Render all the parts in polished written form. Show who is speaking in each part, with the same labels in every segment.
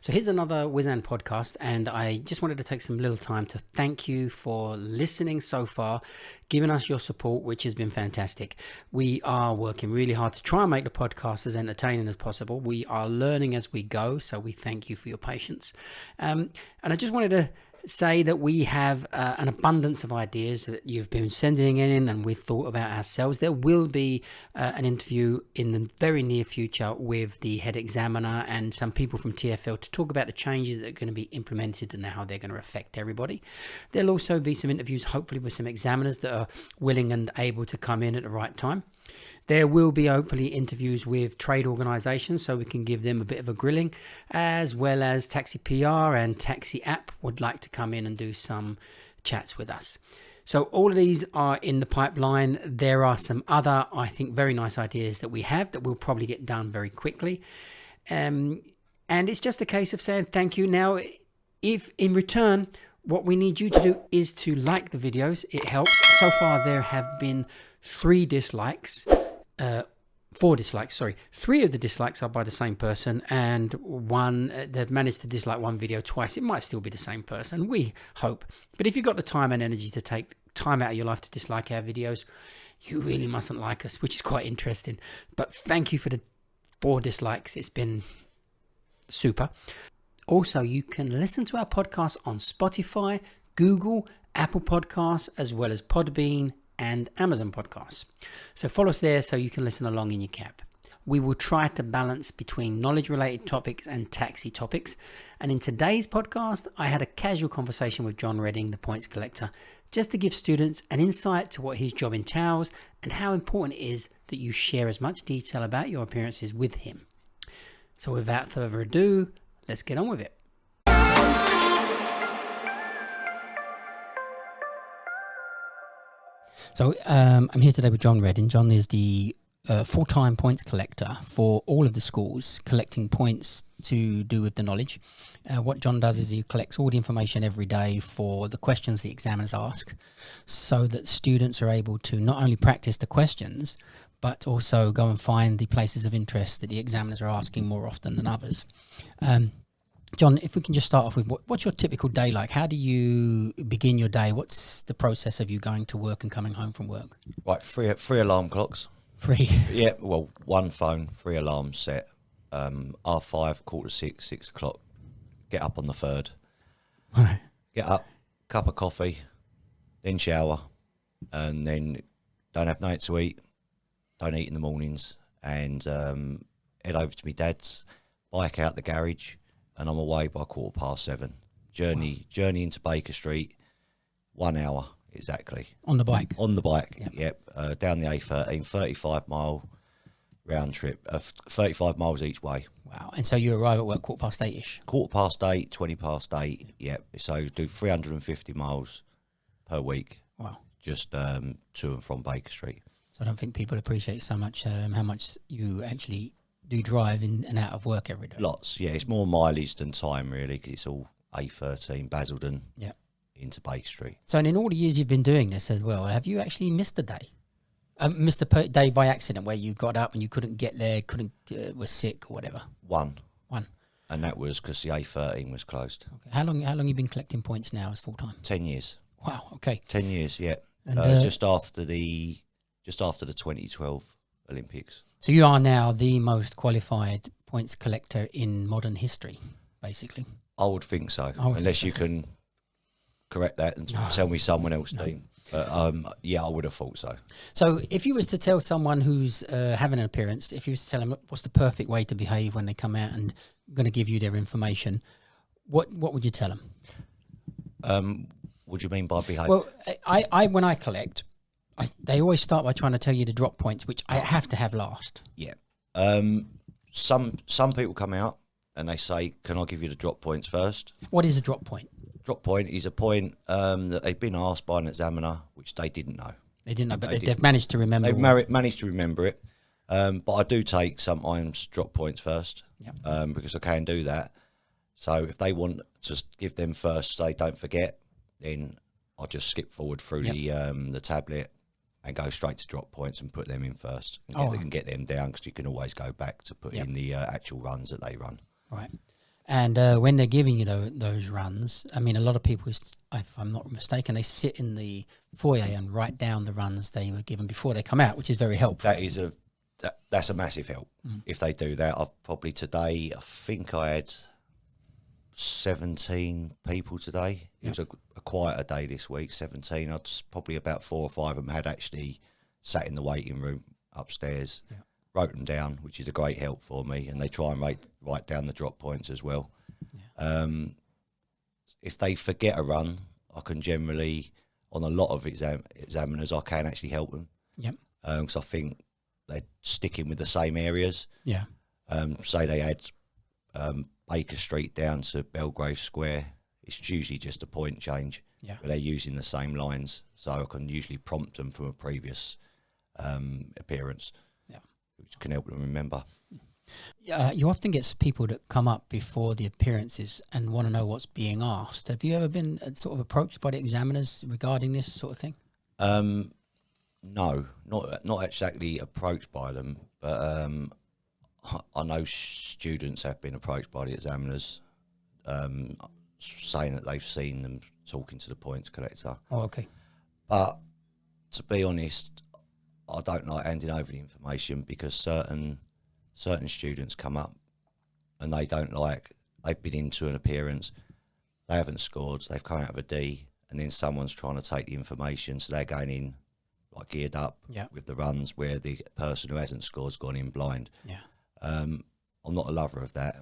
Speaker 1: So here's another WizAnn podcast, and I just wanted to take some little time to thank you for listening so far, giving us your support, which has been fantastic. We are working really hard to try and make the podcast as entertaining as possible. We are learning as we go, so we thank you for your patience. And I just wanted to say that we have an abundance of ideas that you've been sending in and we've thought about ourselves. There will be an interview in the very near future with the head examiner and some people from TFL to talk about the changes that are going to be implemented and how they're going to affect everybody. There'll also be some interviews, hopefully with some examiners that are willing and able to come in at the right time. There will be hopefully interviews with trade organisations so we can give them a bit of a grilling, as well as Taxi PR and Taxi App would like to come in and do some chats with us. So all of these are in the pipeline. There are some other, I think, very nice ideas that we have that will probably get done very quickly. And it's just a case of saying thank you. Now, if in return, what we need you to do is to like the videos. It helps. So far, there have been 4 dislikes. 3 of the dislikes are by the same person, and one they've managed to dislike one video twice. It might still be the same person, we hope. But if you've got the time and energy to take time out of your life to dislike our videos, you really mustn't like us, which is quite interesting. But thank you for the 4 dislikes. It's been super. Also, you can listen to our podcast on Spotify, Google, Apple Podcasts, as well as Podbean and Amazon Podcasts. So follow us there so you can listen along in your cab. We will try to balance between knowledge-related topics and taxi topics. And in today's podcast, I had a casual conversation with John Redding, the points collector, just to give students an insight to what his job entails and how important it is that you share as much detail about your appearances with him. So without further ado, let's get on with it. So I'm here today with John Redding. John is the full-time points collector for all of the schools, collecting points to do with the knowledge. What John does is he collects all the information every day for the questions the examiners ask, so that students are able to not only practice the questions, but also go and find the places of interest that the examiners are asking more often than others. John, if we can just start off with what's your typical day like? How do you begin your day? What's the process of you going to work and coming home from work?
Speaker 2: Right, three alarm clocks.
Speaker 1: 3?
Speaker 2: Yeah, well, 1 phone, 3 alarms set. R5, 5:45, 6 o'clock. Get up on the 3rd.
Speaker 1: Right.
Speaker 2: Get up, cup of coffee, then shower, and then don't have night to eat. Don't eat in the mornings, and head over to my dad's, bike out the garage, and I'm away by 7:15. Journey into Baker Street, 1 hour exactly.
Speaker 1: On the bike?
Speaker 2: On the bike, yep. Down the A13, 35-mile round trip, 35 miles each way.
Speaker 1: Wow. And so you arrive at work 8:15-ish?
Speaker 2: 8:15, 8:20, yep. So do 350 miles per week.
Speaker 1: Wow.
Speaker 2: Just to and from Baker Street.
Speaker 1: So I don't think people appreciate so much how much you actually do drive in and out of work every day.
Speaker 2: Lots, yeah. It's more mileage than time, really, because it's all A13, Basildon, into Baker Street.
Speaker 1: So, and in all the years you've been doing this as well, have you actually missed a day? Missed a day by accident where you got up and you couldn't get there, was sick or whatever?
Speaker 2: One.
Speaker 1: And
Speaker 2: that was because the A13 was closed.
Speaker 1: Okay. How long you been collecting points now as full-time?
Speaker 2: 10 years.
Speaker 1: Wow, okay.
Speaker 2: 10 years, yeah.
Speaker 1: And,
Speaker 2: just after the 2012 Olympics.
Speaker 1: So you are now the most qualified points collector in modern history, basically.
Speaker 2: I would think so, unless you can correct that and tell me someone else, Dean. But yeah, I would have thought so.
Speaker 1: So if you was to tell someone who's having an appearance, if you was to tell them what's the perfect way to behave when they come out and going to give you their information, what would you tell them?
Speaker 2: What do you mean by behave?
Speaker 1: Well, I when I collect, they always start by trying to tell you the drop points, which I have to have last.
Speaker 2: Yeah. Some people come out and they say, "Can I give you the drop points first?"
Speaker 1: What is a drop point?
Speaker 2: Drop point is a point that they've been asked by an examiner, which they didn't know.
Speaker 1: They didn't know, but they've managed to remember.
Speaker 2: They've managed to remember it. But I do take sometimes drop points first, because I can do that. So if they want to give them first so they don't forget, then I'll just skip forward through the tablet and go straight to drop points and put them in first and get them down, because you can always go back to put in the actual runs that they run.
Speaker 1: Right. And when they're giving you those runs, I mean, a lot of people, if I'm not mistaken, they sit in the foyer and write down the runs they were given before they come out, which is very helpful.
Speaker 2: That's a massive help if they do that. I've probably today, I think I had 17 people today. It was a quieter day this week. 17. I'd probably about 4 or 5 of them had actually sat in the waiting room upstairs. Yeah. Wrote them down, which is a great help for me, and they try and write down the drop points as well. Yeah. If they forget a run, I can generally, on a lot of examiners, I can actually help them. Yep. Because I think they're sticking with the same areas. Yeah. Say they had Baker Street down to Belgrave Square. It's usually just a point change. Yeah. But they're using the same lines, so I can usually prompt them from a previous appearance. Which can help them remember. You often get people that come up before the appearances and want to know what's being asked. Have you ever been sort of approached by the examiners regarding this sort of thing? No, not exactly approached by them, but I know students have been approached by the examiners, saying that they've seen them talking to the points collector.
Speaker 1: Oh, okay.
Speaker 2: But to be honest, I don't like handing over the information because certain students come up and they've been into an appearance, they haven't scored, they've come out of a D, and then someone's trying to take the information, so they're going in like geared up with the runs where the person who hasn't scored's gone in blind. Yeah. I'm not a lover of that.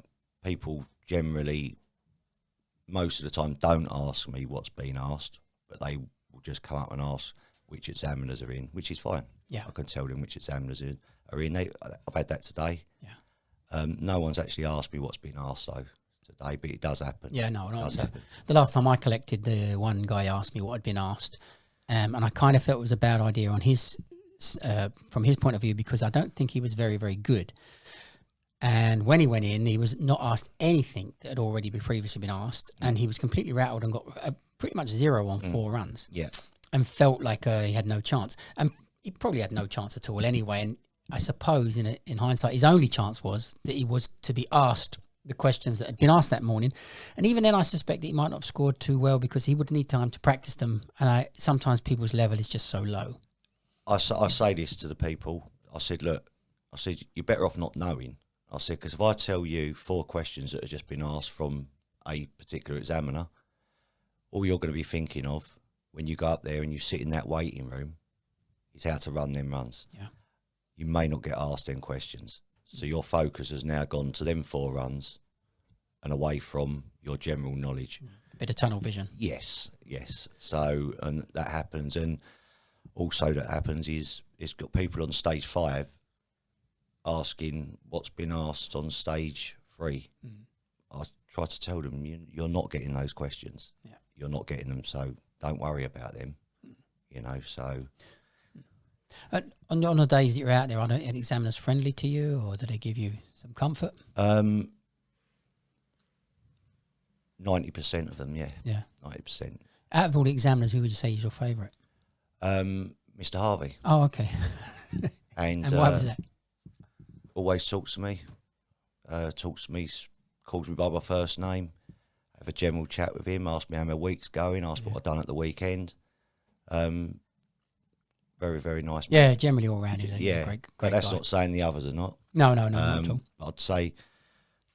Speaker 2: People generally, most of the time, don't ask me what's been asked, but they will just come up and ask which examiners are in, which is fine. Yeah, I can tell them which examiners are in. I've had that today. Yeah. No one's actually asked me what's been asked though today, but it does happen.
Speaker 1: Yeah, no. The last time I collected, the one guy asked me what had been asked, and I kind of felt it was a bad idea on his from his point of view because I don't think he was very, very good. And when he went in, he was not asked anything that had already previously been asked, and he was completely rattled and got pretty much 0 on 4 runs. Yeah. And felt like he had no chance. And he probably had no chance at all anyway. And I suppose in hindsight, his only chance was that he was to be asked the questions that had been asked that morning. And even then, I suspect that he might not have scored too well because he would need time to practice them. And sometimes people's level is just so low.
Speaker 2: I say this to the people. I said, look, you're better off not knowing. I said, because if I tell you 4 questions that have just been asked from a particular examiner, all you're going to be thinking of when you go up there and you sit in that waiting room is how to run them runs. Yeah. You may not get asked them questions. So your focus has now gone to them 4 runs and away from your general knowledge.
Speaker 1: A bit of tunnel vision.
Speaker 2: Yes. So, and that happens. And also that happens is it's got people on stage 5 asking what's been asked on stage 3. I try to tell them you're not getting those questions. Yeah. You're not getting them, so don't worry about them, so.
Speaker 1: And on the days that you're out there, are any examiners friendly to you, or do they give you some comfort?
Speaker 2: 90% of them, yeah. Yeah. 90%.
Speaker 1: Out of all the examiners, who would you say is your favourite?
Speaker 2: Mr. Harvey.
Speaker 1: Oh, okay.
Speaker 2: and
Speaker 1: why was that?
Speaker 2: Always talks to me, calls me by my first name. Have a general chat with him, ask me how my week's going, ask what I've done at the weekend. Very, very nice man.
Speaker 1: Yeah, generally all round. He's a great
Speaker 2: but that's
Speaker 1: guy.
Speaker 2: not saying the others are not.
Speaker 1: No, not at all.
Speaker 2: I'd say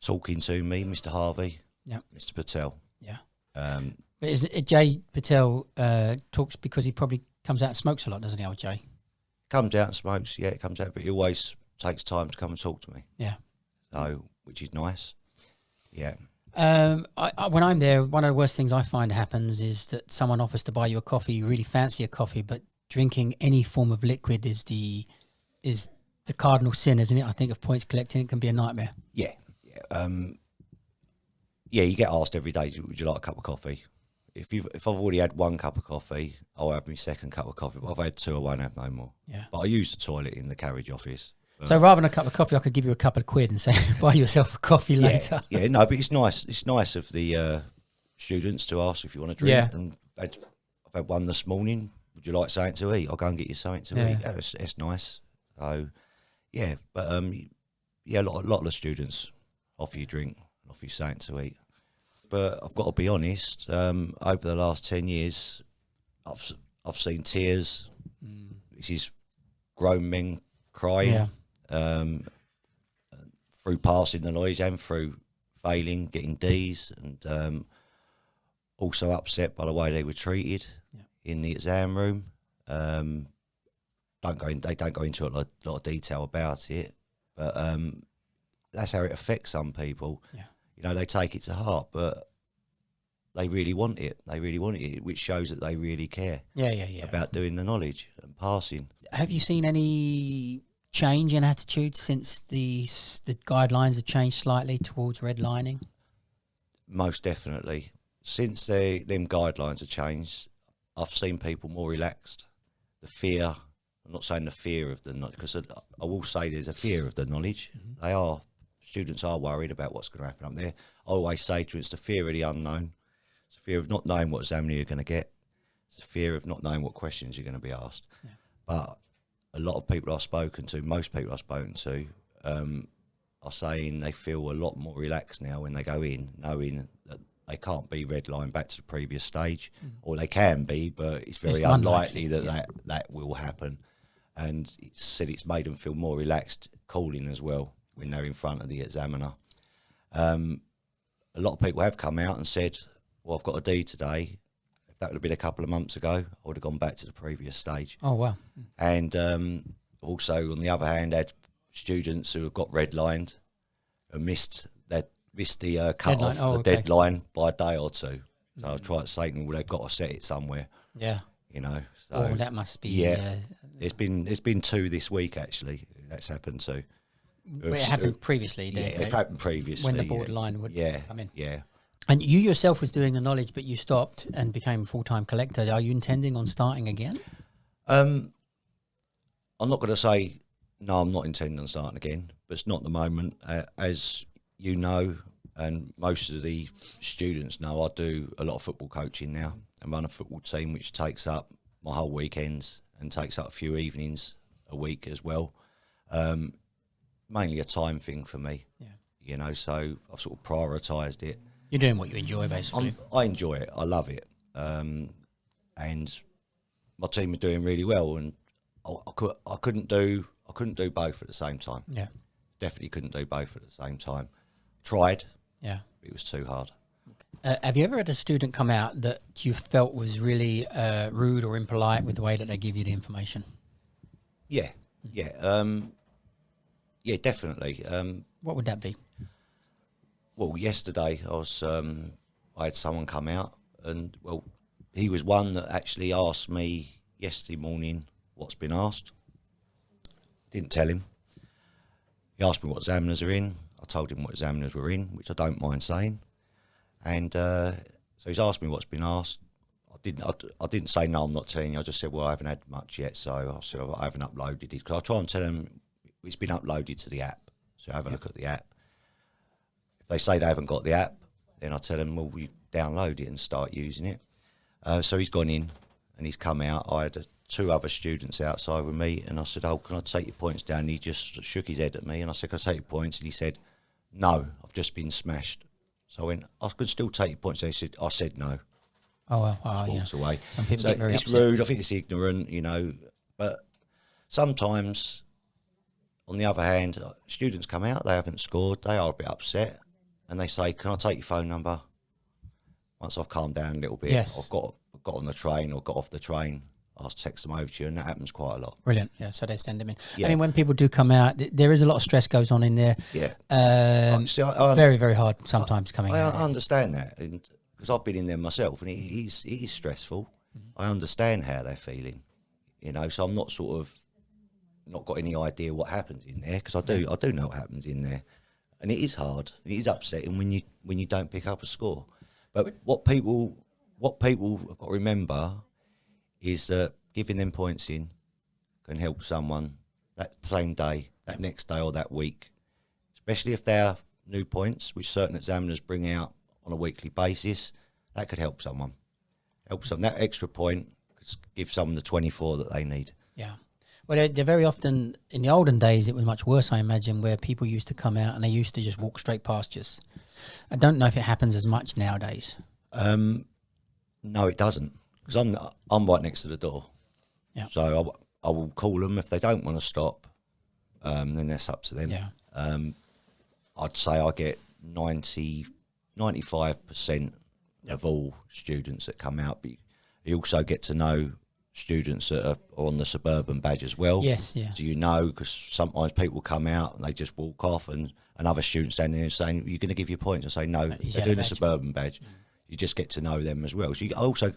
Speaker 2: talking to me, Mr. Harvey, Mr. Patel.
Speaker 1: Yeah. But is Jay Patel talks because he probably comes out and smokes a lot, doesn't he, old Jay?
Speaker 2: Comes out and smokes, it comes out, but he always takes time to come and talk to me. Yeah. So, which is nice. Yeah.
Speaker 1: When I'm there, one of the worst things I find happens is that someone offers to buy you a coffee, you really fancy a coffee, but drinking any form of liquid is the cardinal sin, isn't it? I think of points collecting, it can be a nightmare.
Speaker 2: Yeah. You get asked every day, would you like a cup of coffee? If I've already had 1 cup of coffee, I'll have my 2nd cup of coffee. But if I've had 2, I won't have no more. Yeah. But I use the toilet in the carriage office.
Speaker 1: So rather than a cup of coffee, I could give you a couple of quid and say, buy yourself a coffee later.
Speaker 2: Yeah, no, but it's nice. It's nice of the students to ask if you want to drink. Yeah. And I've had one this morning. Would you like something to eat? I'll go and get you something to eat. It's nice. So, yeah, but a lot of the students offer you drink. off you something to eat. But I've got to be honest, over the last 10 years, I've seen tears. This is grown men crying through passing the knowledge and through failing, getting D's, and also upset by the way they were treated in the exam room. They don't go into a lot of detail about it, but that's how it affects some people. Yeah. You know, they take it to heart, but they really want it. They really want it, which shows that they really care. About doing the knowledge and passing.
Speaker 1: Have you seen any change in attitude since the guidelines have changed slightly towards redlining?
Speaker 2: Most definitely. Since them guidelines have changed, I've seen people more relaxed. The fear, I'm not saying the fear of the knowledge, because I will say there's a fear of the knowledge. Students are worried about what's going to happen up there. I always say to them, it's the fear of the unknown. It's the fear of not knowing what exam you're going to get. It's the fear of not knowing what questions you're going to be asked. Yeah. But a lot of people I've spoken to, most people I've spoken to, are saying they feel a lot more relaxed now when they go in, knowing that they can't be redlined back to the previous stage, or they can be, but it's very unlikely that will happen. And it said it's made them feel more relaxed calling as well when they're in front of the examiner. A lot of people have come out and said, well, I've got a D today. If that would have been a couple of months ago, I would have gone back to the previous stage.
Speaker 1: Oh, wow.
Speaker 2: And also, on the other hand, had students who have got redlined and missed the cut-off, deadline by a day or two. So I tried to say to them, well, they've got to set it somewhere. Yeah. You know. So,
Speaker 1: oh, that must be...
Speaker 2: Yeah. There's been 2 this week, actually. That's happened to.
Speaker 1: It happened previously.
Speaker 2: It happened previously.
Speaker 1: When the borderline would come in.
Speaker 2: Yeah.
Speaker 1: And you yourself was doing the knowledge, but you stopped and became a full-time collector. Are you intending on starting again?
Speaker 2: I'm not going to say, no, I'm not intending on starting again, but it's not at the moment. As you know, and most of the students know, I do a lot of football coaching now and run a football team, which takes up my whole weekends and takes up a few evenings a week as well. Mainly a time thing for me, you know, so I've sort of prioritised it.
Speaker 1: You're doing what you enjoy, basically.
Speaker 2: I enjoy it. I love it. And my team are doing really well, and I couldn't do both at the same time. Yeah. Definitely couldn't do both at the same time. Tried. Yeah. But it was too hard.
Speaker 1: Have you ever had a student come out that you felt was really rude or impolite with the way that they give you the information?
Speaker 2: Yeah. Yeah. Yeah, definitely.
Speaker 1: What would that be?
Speaker 2: Well, yesterday I had someone come out, and well, he was one that actually asked me yesterday morning what's been asked. Didn't tell him. He asked me what examiners are in. I told him what examiners were in, which I don't mind saying. And so he's asked me what's been asked. I didn't say no, I'm not telling you. I just said, well, I haven't had much yet, so I said I haven't uploaded it, because I try and tell them it's been uploaded to the app. So have a look at the app. If they say they haven't got the app, then I tell them, well, you download it and start using it. So he's gone in and he's come out. I had 2 other students outside with me, and I said, oh, can I take your points down? And he just shook his head at me, and I said, can I take your points? And he said, no, I've just been smashed. So I went, I could still take your points. And I said no.
Speaker 1: Oh, well,
Speaker 2: walked away.
Speaker 1: Some people get very
Speaker 2: it's
Speaker 1: upset.
Speaker 2: rude. I think it's ignorant, you know. But sometimes, on the other hand, students come out, they haven't scored, they are a bit upset, and they say, can I take your phone number? Once I've calmed down a little bit, I've got on the train or got off the train, I'll text them over to you, and that happens quite a lot.
Speaker 1: Brilliant. Yeah, so they send them in. Yeah. I mean, when people do come out, there is a lot of stress goes on in there. Yeah. Very, very hard sometimes coming out.
Speaker 2: I understand that, because I've been in there myself, and it is stressful. Mm-hmm. I understand how they're feeling, you know, so I'm not not got any idea what happens in there, because I do know what happens in there, and it is hard. It is upsetting when you don't pick up a score. But what people have got to remember is that giving them points in can help someone that same day, that next day, or that week, especially if they're new points, which certain examiners bring out on a weekly basis. That could help someone. That extra point could give someone the 24 that they need.
Speaker 1: Yeah. Well, they're very often, in the olden days, it was much worse, I imagine, where people used to come out and they used to just walk straight past you. I don't know if it happens as much nowadays.
Speaker 2: No, it doesn't, because I'm right next to the door.
Speaker 1: Yeah.
Speaker 2: So I will call them if they don't want to stop. Then that's up to them.
Speaker 1: Yeah.
Speaker 2: I'd say I get 95% of all students that come out. But you also get to know students that are on the suburban badge as well.
Speaker 1: Yes, yeah.
Speaker 2: So because sometimes people come out and they just walk off, and another student standing there saying, "You're going to give your points?" I say, "No, they're doing a suburban badge." You just get to know them as well. So you also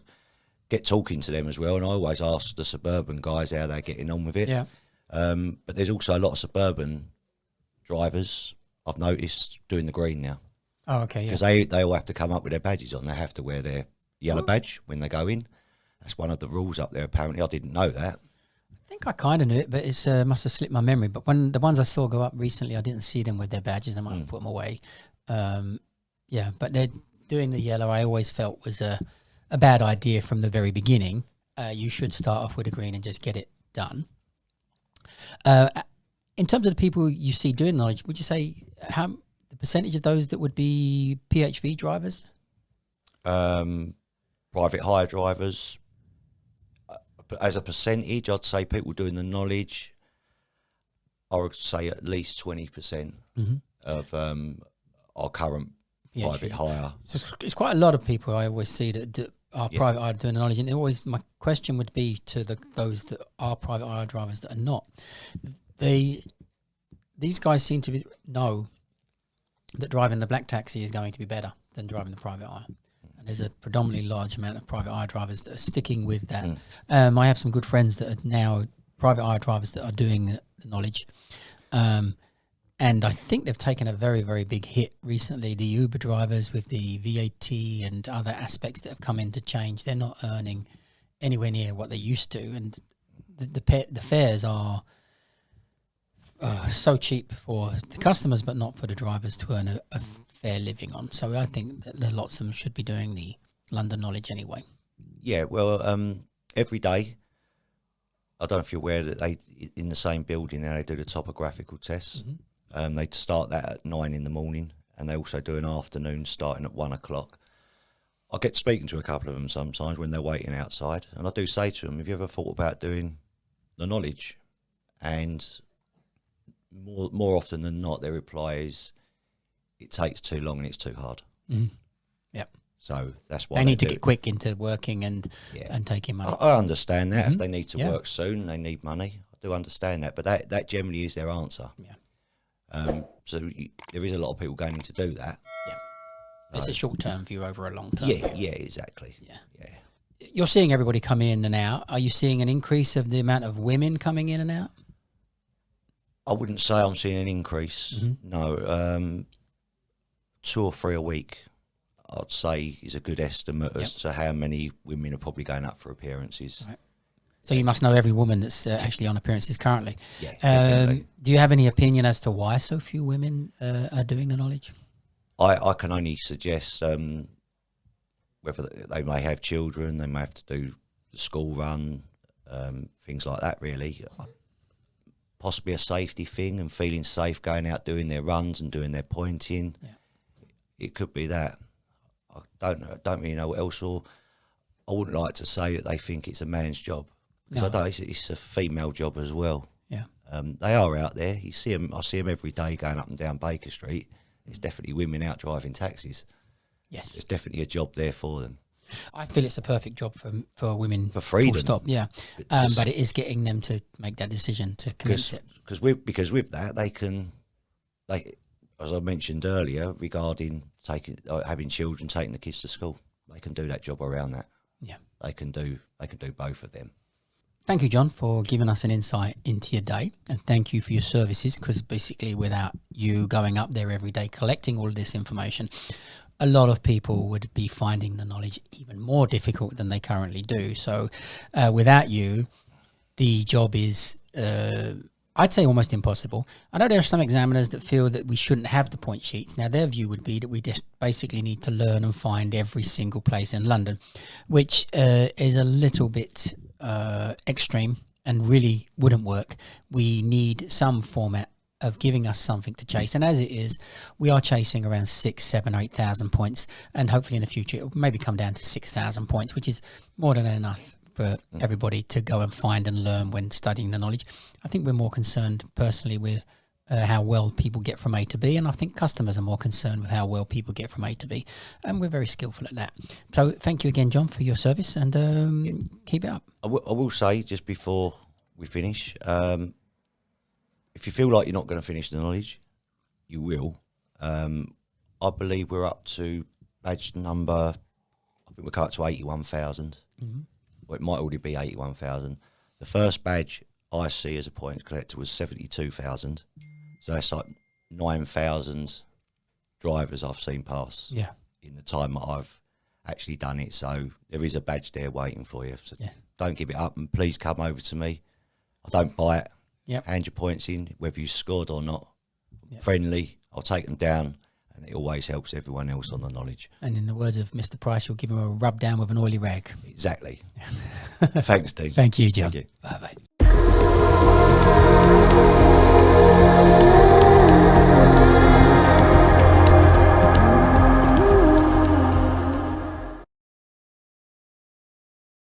Speaker 2: get talking to them as well. And I always ask the suburban guys how they're getting on with it.
Speaker 1: Yeah.
Speaker 2: But there's also a lot of suburban drivers I've noticed doing the green now.
Speaker 1: Oh, okay, yeah.
Speaker 2: Because they all have to come up with their badges on. They have to wear their yellow badge when they go in. That's one of the rules up there, apparently. I didn't know that.
Speaker 1: I think I kind of knew it, but it must have slipped my memory. But when the ones I saw go up recently, I didn't see them with their badges. They might have put them away. Yeah, but they're doing the yellow. I always felt was a bad idea from the very beginning. You should start off with a green and just get it done. In terms of the people you see doing knowledge, would you say the percentage of those that would be PHV drivers?
Speaker 2: Private hire drivers. As a percentage, I'd say people doing the knowledge, I would say at least 20% of our current
Speaker 1: PHV.
Speaker 2: private hire.
Speaker 1: So it's quite a lot of people I always see that are private hire doing the knowledge. And always my question would be to those that are private hire drivers that are not. These guys seem to know that driving the black taxi is going to be better than driving the private hire. And there's a predominantly large amount of private hire drivers that are sticking with that. I have some good friends that are now private hire drivers that are doing the knowledge. And I think they've taken a very, very big hit recently. The Uber drivers with the VAT and other aspects that have come in to change, they're not earning anywhere near what they used to. And the fares are so cheap for the customers, but not for the drivers to earn a fair living on. So I think that lots of them should be doing the London knowledge anyway. Yeah,
Speaker 2: well, every day, I don't know if you're aware that they, in the same building now, they do the topographical tests. They start that at 9 in the morning, and they also do an afternoon starting at 1 o'clock. I get speaking to a couple of them sometimes when they're waiting outside, and I do say to them, have you ever thought about doing the knowledge? And more often than not, their reply is, it takes too long and it's too hard.
Speaker 1: Yeah.
Speaker 2: So that's why
Speaker 1: they need to get quick into working and taking money.
Speaker 2: I understand that. If they need to work soon, they need money. I do understand that, but that generally is their answer.
Speaker 1: Yeah.
Speaker 2: So there is a lot of people going in to do that.
Speaker 1: Yeah. It's a short-term view over a long-term
Speaker 2: view.
Speaker 1: Yeah,
Speaker 2: exactly.
Speaker 1: Yeah.
Speaker 2: Yeah.
Speaker 1: You're seeing everybody come in and out. Are you seeing an increase of the amount of women coming in and out?
Speaker 2: I wouldn't say I'm seeing an increase. No. 2 or 3 a week, I'd say, is a good estimate as to how many women are probably going up for appearances. Right.
Speaker 1: So you must know every woman that's actually on appearances currently.
Speaker 2: Yeah, definitely.
Speaker 1: Do you have any opinion as to why so few women are doing the knowledge?
Speaker 2: I can only suggest whether they may have children, they may have to do the school run, things like that, really. Possibly a safety thing and feeling safe going out doing their runs and doing their pointing. Yeah. It could be that. I don't really know what else. Or I wouldn't like to say that they think it's a man's job, because I don't. It's a female job as well.
Speaker 1: Yeah.
Speaker 2: They are out there. You see them. I see them every day going up and down Baker Street. There's definitely women out driving taxis.
Speaker 1: Yes.
Speaker 2: There's definitely a job there for them.
Speaker 1: I feel it's a perfect job for women.
Speaker 2: For freedom.
Speaker 1: Full stop, yeah. But it is getting them to make that decision to commence it.
Speaker 2: Because with that, they can, as I mentioned earlier, regarding having children, taking the kids to school, they can do that job around that.
Speaker 1: Yeah.
Speaker 2: They can do both of them.
Speaker 1: Thank you, John, for giving us an insight into your day, and thank you for your services, because basically without you going up there every day collecting all of this information, a lot of people would be finding the knowledge even more difficult than they currently do. So without you, the job is, I'd say, almost impossible. I know there are some examiners that feel that we shouldn't have the point sheets. Now, their view would be that we just basically need to learn and find every single place in London, which is a little bit extreme. and really wouldn't work. We need some format of giving us something to chase. And as it is, we are chasing around 6, 7, 8,000 points. And hopefully in the future, it will maybe come down to 6,000 points, which is more than enough for everybody to go and find and learn when studying the knowledge. I think we're more concerned personally with how well people get from A to B, and I think customers are more concerned with how well people get from A to B, and we're very skillful at that. So thank you again, John, for your service, and keep it up.
Speaker 2: I will say, just before we finish, if you feel like you're not going to finish the knowledge, you will. I believe we're up to badge number, I think we're up to 81,000. Well, it might already be 81,000. The first badge I see as a points collector was 72,000. So that's like 9,000 drivers I've seen pass in the time that I've actually done it. So there is a badge there waiting for you. So don't give it up, and please come over to me. I don't buy it. Hand your points in, whether you scored or not. Friendly, I'll take them down, and it always helps everyone else on the knowledge.
Speaker 1: And in the words of Mr. Price, you'll give him a rub down with an oily rag.
Speaker 2: Exactly. Thanks, Dean.
Speaker 1: Thank you, John.
Speaker 2: Thank you.
Speaker 1: Bye-bye.